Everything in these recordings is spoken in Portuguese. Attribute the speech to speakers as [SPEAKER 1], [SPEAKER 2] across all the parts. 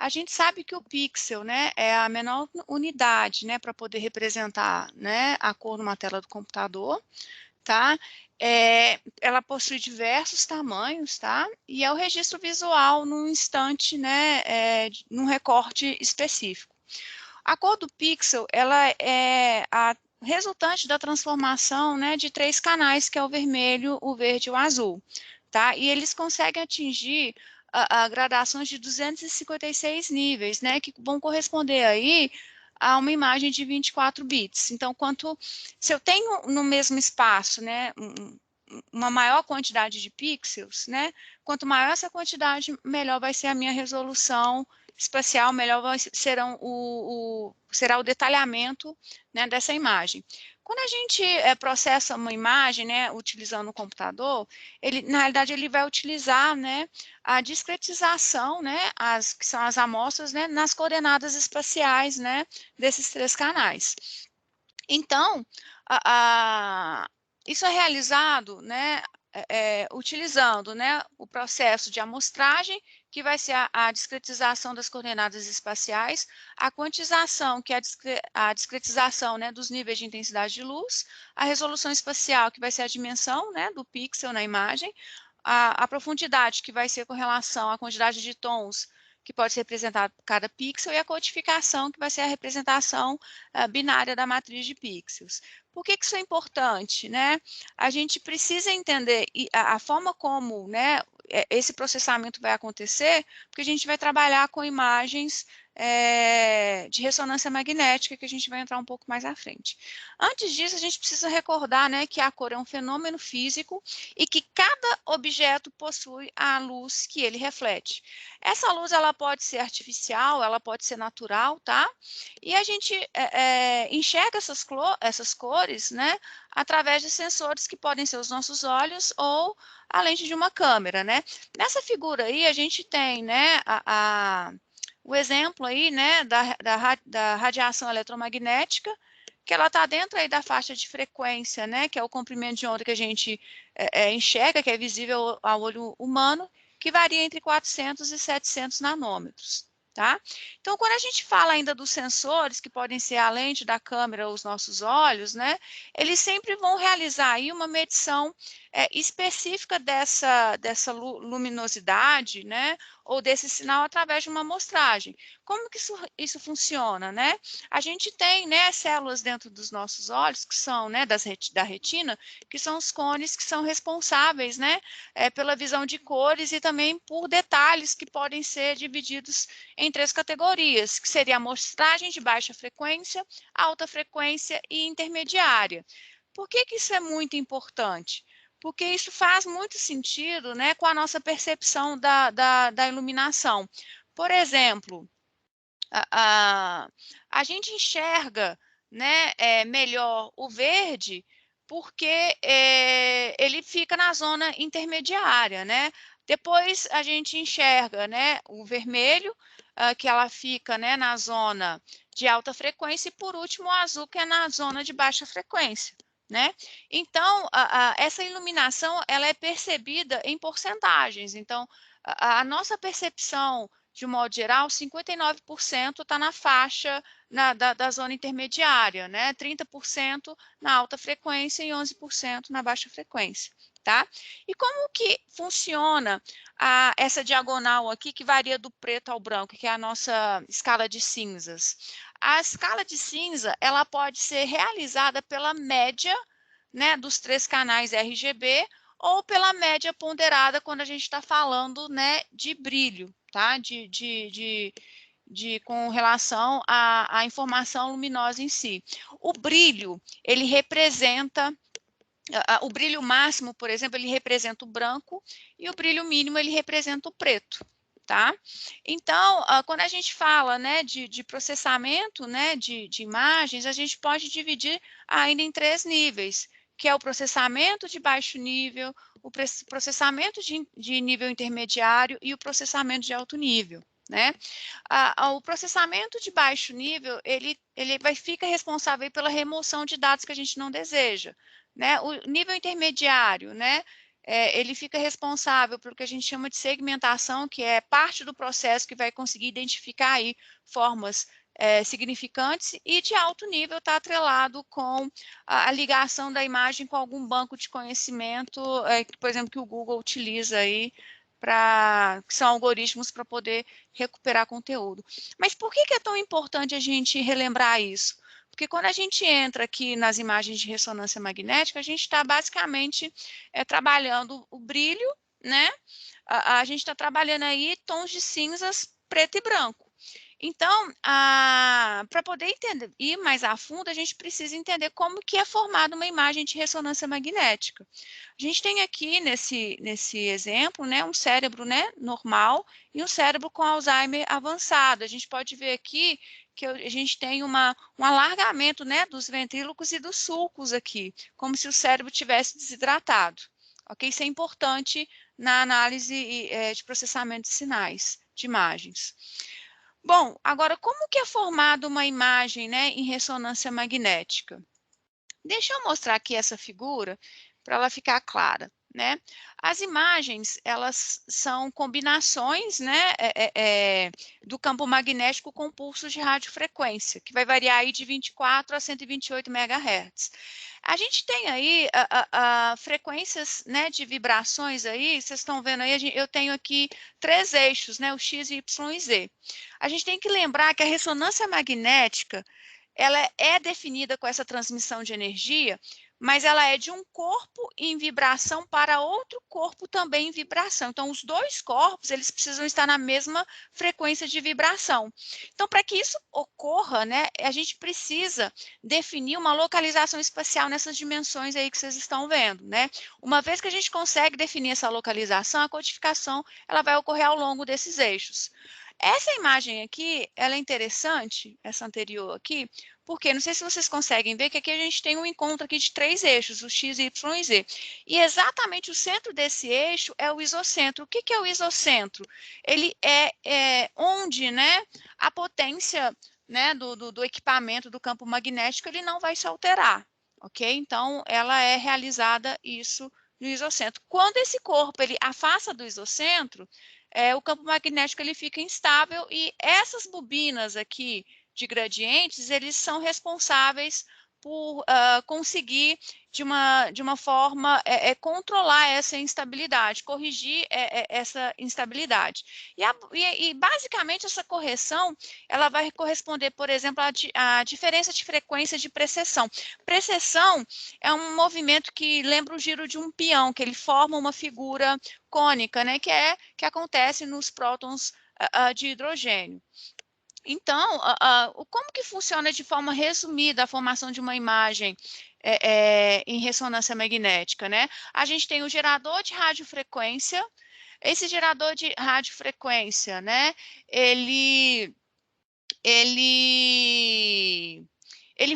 [SPEAKER 1] A gente sabe que o pixel, né, é a menor unidade, né, para poder representar, né, a cor numa tela do computador, tá? Ela possui diversos tamanhos, tá? E é o registro visual num instante, né, num recorte específico. A cor do pixel, ela é a resultante da transformação, né, de três canais, que é o vermelho, o verde e o azul, tá? E eles conseguem atingir gradações de 256 níveis, né, que vão corresponder aí a uma imagem de 24 bits. Então, se eu tenho no mesmo espaço, né, uma maior quantidade de pixels, né, quanto maior essa quantidade, melhor vai ser a minha resolução espacial, melhor será o detalhamento, né, dessa imagem. Quando a gente processa uma imagem, né, utilizando o computador, na realidade, ele vai utilizar, né, a discretização, né, que são as amostras, né, nas coordenadas espaciais, né, desses três canais. Então, isso é realizado, né, utilizando, né, o processo de amostragem, que vai ser a discretização das coordenadas espaciais, a quantização, que é a discretização, né, dos níveis de intensidade de luz, a resolução espacial, que vai ser a dimensão, né, do pixel na imagem, a profundidade, que vai ser com relação à quantidade de tons que pode ser representado por cada pixel, e a codificação, que vai ser a representação binária da matriz de pixels. Por que isso é importante, né? A gente precisa entender a forma como, né, esse processamento vai acontecer, porque a gente vai trabalhar com imagens de ressonância magnética, que a gente vai entrar um pouco mais à frente. Antes disso, a gente precisa recordar, né, que a cor é um fenômeno físico e que cada objeto possui a luz que ele reflete. Essa luz, ela pode ser artificial, ela pode ser natural, tá? E a gente enxerga essas cores, né, através de sensores que podem ser os nossos olhos ou a lente de uma câmera, né? Nessa figura aí, a gente tem, né, o exemplo aí, né, da radiação eletromagnética, que ela está dentro aí da faixa de frequência, né, que é o comprimento de onda que a gente enxerga, que é visível ao olho humano, que varia entre 400 e 700 nanômetros, tá? Então, quando a gente fala ainda dos sensores, que podem ser a lente da câmera ou os nossos olhos, né, eles sempre vão realizar aí uma medição específica dessa luminosidade, né, ou desse sinal através de uma amostragem. Como que isso funciona, né? A gente tem, né, células dentro dos nossos olhos, que são, né, da retina, que são os cones que são responsáveis, né, pela visão de cores e também por detalhes que podem ser divididos em três categorias, que seria a amostragem de baixa frequência, alta frequência e intermediária. Por que isso é muito importante? Porque isso faz muito sentido, né, com a nossa percepção da iluminação. Por exemplo, a gente enxerga, né, melhor o verde porque ele fica na zona intermediária, né? Depois a gente enxerga, né, o vermelho, que ela fica, né, na zona de alta frequência, e por último o azul, que é na zona de baixa frequência, né? Então, essa iluminação, ela é percebida em porcentagens. Então, a nossa percepção, de um modo geral, 59% está na faixa da zona intermediária, né? 30% na alta frequência e 11% na baixa frequência, tá? E como que funciona essa diagonal aqui, que varia do preto ao branco, que é a nossa escala de cinzas? A escala de cinza, ela pode ser realizada pela média, né, dos três canais RGB, ou pela média ponderada, quando a gente está falando, né, de brilho, tá? Com relação à informação luminosa em si. O brilho, ele representa, o brilho máximo, por exemplo, ele representa o branco, e o brilho mínimo, ele representa o preto. Tá? Então, quando a gente fala, né, de processamento, né, de imagens, a gente pode dividir ainda em três níveis, que é o processamento de baixo nível, o processamento de nível intermediário e o processamento de alto nível, né? O processamento de baixo nível, ele fica responsável pela remoção de dados que a gente não deseja, né? O nível intermediário, né, ele fica responsável pelo que a gente chama de segmentação, que é parte do processo que vai conseguir identificar aí formas significantes, e de alto nível está atrelado com a ligação da imagem com algum banco de conhecimento, por exemplo, que o Google utiliza aí, que são algoritmos para poder recuperar conteúdo. Mas por que é tão importante a gente relembrar isso? Porque quando a gente entra aqui nas imagens de ressonância magnética, a gente está basicamente trabalhando o brilho, né? A gente está trabalhando aí tons de cinzas preto e branco. Então, para poder ir mais a fundo, a gente precisa entender como que é formada uma imagem de ressonância magnética. A gente tem aqui nesse exemplo, né, um cérebro, né, normal e um cérebro com Alzheimer avançado. A gente pode ver aqui que a gente tem um alargamento, né, dos ventrílocos e dos sulcos aqui, como se o cérebro tivesse desidratado. Ok? Isso é importante na análise de processamento de sinais, de imagens. Bom, agora, como que é formada uma imagem, né, em ressonância magnética? Deixa eu mostrar aqui essa figura para ela ficar clara, né? As imagens, elas são combinações, né, do campo magnético com pulsos de radiofrequência, que vai variar aí de 24 a 128 MHz. A gente tem aí frequências, né, de vibrações aí, vocês estão vendo aí, eu tenho aqui 3 eixos, né, o X, Y e Z. A gente tem que lembrar que a ressonância magnética, ela é definida com essa transmissão de energia, mas ela é de um corpo em vibração para outro corpo também em vibração. Então, os dois corpos, eles precisam estar na mesma frequência de vibração. Então, para que isso ocorra, né, a gente precisa definir uma localização espacial nessas dimensões aí que vocês estão vendo, né? Uma vez que a gente consegue definir essa localização, a codificação, ela vai ocorrer ao longo desses eixos. Essa imagem aqui, ela é interessante, essa anterior aqui, porque não sei se vocês conseguem ver que aqui a gente tem um encontro aqui de 3 eixos, o X, Y e Z. E exatamente o centro desse eixo é o isocentro. O que é o isocentro? Ele é onde, né, a potência, né, do equipamento do campo magnético, ele não vai se alterar, ok? Então, ela é realizada isso no isocentro. Quando esse corpo ele afasta do isocentro, o campo magnético ele fica instável, e essas bobinas aqui de gradientes, eles são responsáveis por conseguir, de uma forma, controlar essa instabilidade, corrigir essa instabilidade. E, basicamente, essa correção, ela vai corresponder, por exemplo, à diferença de frequência de precessão. Precessão é um movimento que lembra o giro de um peão, que ele forma uma figura cônica, né, que acontece nos prótons de hidrogênio. Então, como que funciona de forma resumida a formação de uma imagem em ressonância magnética, né? A gente tem o gerador de radiofrequência. Esse gerador de radiofrequência, né, ele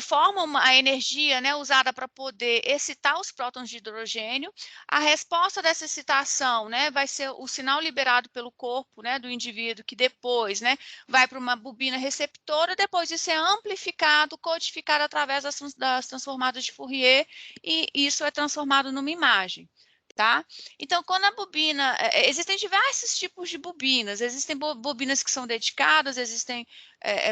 [SPEAKER 1] forma a energia, né, usada para poder excitar os prótons de hidrogênio. A resposta dessa excitação, né, vai ser o sinal liberado pelo corpo, né, do indivíduo, que depois, né, vai para uma bobina receptora, depois isso é amplificado, codificado através das transformadas de Fourier, e isso é transformado numa imagem. Tá? Então, quando a bobina... existem diversos tipos de bobinas. Existem bobinas que são dedicadas, existem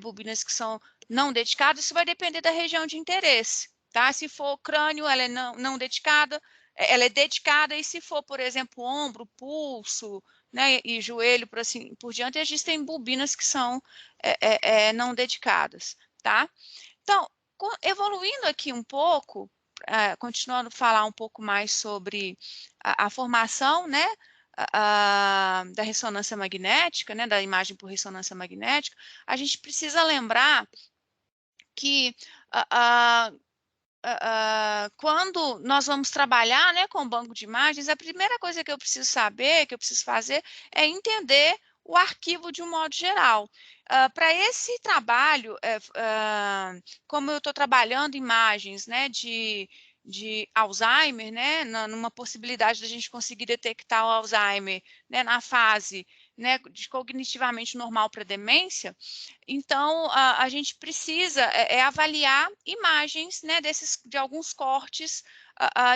[SPEAKER 1] bobinas que são não dedicadas. Isso vai depender da região de interesse. Tá? Se for crânio, ela é não dedicada, ela é dedicada, e se for, por exemplo, ombro, pulso, né, e joelho, por assim por diante, existem bobinas que são não dedicadas. Tá? Então, evoluindo aqui um pouco, continuando a falar um pouco mais sobre a formação, né, da ressonância magnética, né, da imagem por ressonância magnética, a gente precisa lembrar que quando nós vamos trabalhar, né, com banco de imagens, a primeira coisa que eu preciso saber, que eu preciso fazer, é entender o arquivo de um modo geral. Para esse trabalho, como eu estou trabalhando imagens, né, de Alzheimer, né, numa possibilidade da gente conseguir detectar o Alzheimer, né, na fase, né, de cognitivamente normal para demência, então a gente precisa avaliar imagens, né, de alguns cortes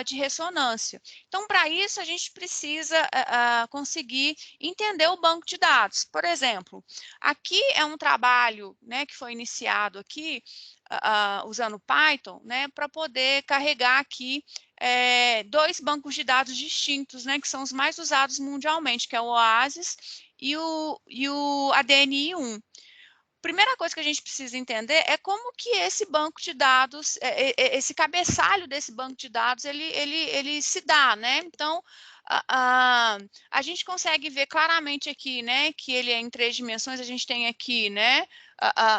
[SPEAKER 1] de ressonância. Então, para isso, a gente precisa conseguir entender o banco de dados. Por exemplo, aqui é um trabalho, né, que foi iniciado aqui, usando Python, né, para poder carregar aqui dois bancos de dados distintos, né, que são os mais usados mundialmente, que é o OASIS e o ADNI-1. Primeira coisa que a gente precisa entender é como que esse banco de dados, esse cabeçalho desse banco de dados, ele se dá, né? Então, a gente consegue ver claramente aqui, né, que ele é em 3 dimensões. A gente tem aqui, né,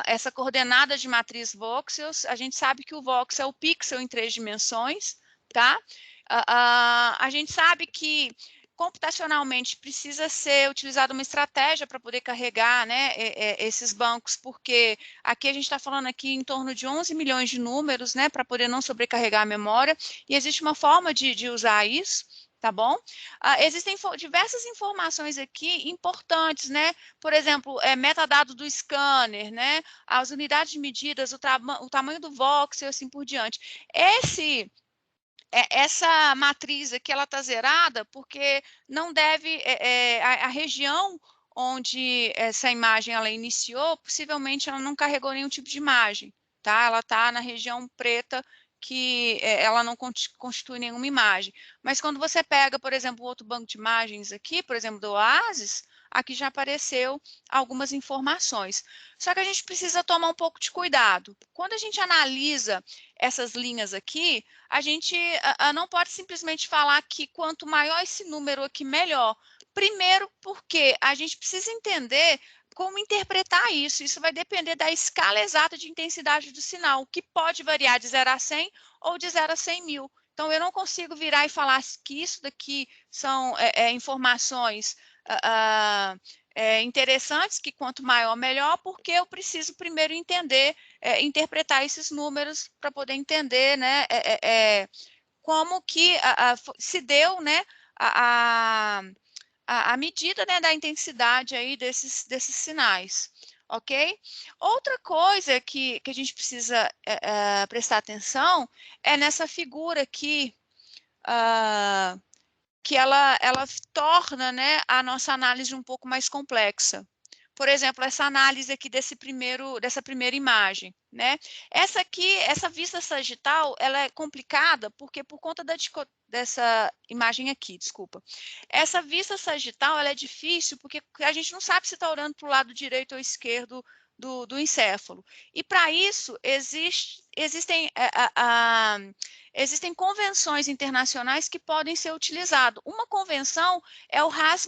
[SPEAKER 1] essa coordenada de matriz voxels. A gente sabe que o voxel é o pixel em 3 dimensões, tá? A gente sabe que computacionalmente precisa ser utilizada uma estratégia para poder carregar, né, esses bancos, porque aqui a gente está falando aqui em torno de 11 milhões de números, né, para poder não sobrecarregar a memória, e existe uma forma de usar isso, tá bom? Existem diversas informações aqui importantes, né, por exemplo, metadado do scanner, né, as unidades de medidas, o tamanho do voxel, assim por diante. Essa matriz aqui, ela está zerada porque não deve, a região onde essa imagem ela iniciou, possivelmente ela não carregou nenhum tipo de imagem, tá? Ela está na região preta, que ela não constitui nenhuma imagem. Mas quando você pega, por exemplo, outro banco de imagens aqui, por exemplo, do Oasis, aqui já apareceu algumas informações. Só que a gente precisa tomar um pouco de cuidado. Quando a gente analisa essas linhas aqui, a gente não pode simplesmente falar que quanto maior esse número aqui, melhor. Primeiro, porque a gente precisa entender como interpretar isso. Isso vai depender da escala exata de intensidade do sinal, que pode variar de 0 a 100 ou de 0 a 100 mil. Então, eu não consigo virar e falar que isso daqui são informações interessantes, que quanto maior, melhor, porque eu preciso primeiro entender, interpretar esses números para poder entender, né, como que se deu, né, a medida, né, da intensidade aí desses sinais, ok? Outra coisa que a gente precisa prestar atenção é nessa figura aqui, que ela torna, né, a nossa análise um pouco mais complexa. Por exemplo, essa análise aqui dessa primeira imagem, né? Essa aqui, essa vista sagital, ela é complicada porque por conta dessa imagem aqui, desculpa. Essa vista sagital, ela é difícil porque a gente não sabe se está olhando para o lado direito ou esquerdo do encéfalo. E para isso, existem convenções internacionais que podem ser utilizadas. Uma convenção é o RAS+,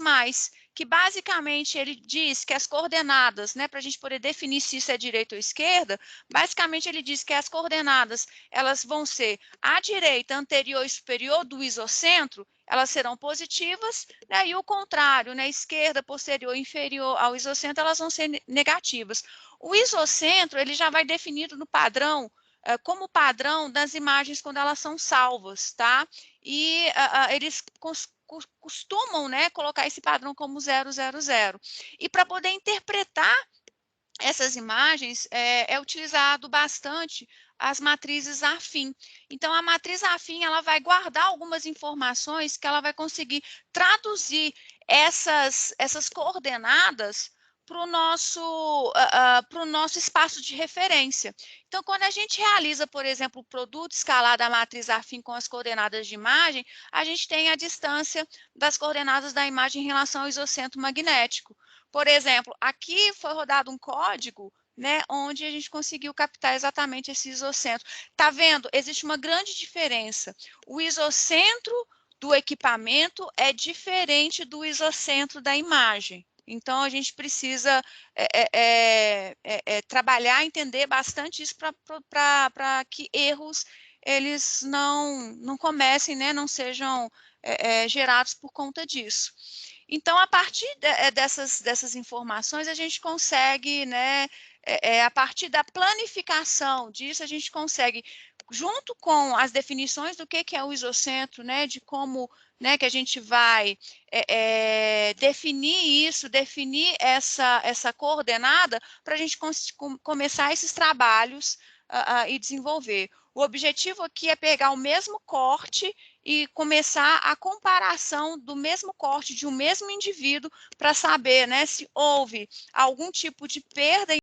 [SPEAKER 1] que basicamente ele diz que as coordenadas, né, para a gente poder definir se isso é direita ou esquerda, basicamente ele diz que as coordenadas elas vão ser à direita, anterior e superior do isocentro, elas serão positivas, né, e o contrário, né, esquerda, posterior e inferior ao isocentro, elas vão ser negativas. O isocentro ele já vai definido no padrão, como padrão das imagens quando elas são salvas, tá? E eles costumam, né, colocar esse padrão como 000. E para poder interpretar essas imagens, é utilizado bastante as matrizes afim. Então, a matriz afim ela vai guardar algumas informações que ela vai conseguir traduzir essas coordenadas para o nosso espaço de referência. Então, quando a gente realiza, por exemplo, o produto escalar da matriz afim com as coordenadas de imagem, a gente tem a distância das coordenadas da imagem em relação ao isocentro magnético. Por exemplo, aqui foi rodado um código, né, onde a gente conseguiu captar exatamente esse isocentro. Tá vendo? Existe uma grande diferença. O isocentro do equipamento é diferente do isocentro da imagem. Então, a gente precisa trabalhar, entender bastante isso para que erros eles não comecem, né, não sejam gerados por conta disso. Então, a partir dessas informações, a gente consegue, né, a partir da planificação disso, a gente consegue, junto com as definições do que é o isocentro, né, de como, né, que a gente vai definir isso, definir essa coordenada, para a gente começar esses trabalhos e desenvolver. O objetivo aqui é pegar o mesmo corte e começar a comparação do mesmo corte de um mesmo indivíduo para saber, né, se houve algum tipo de perda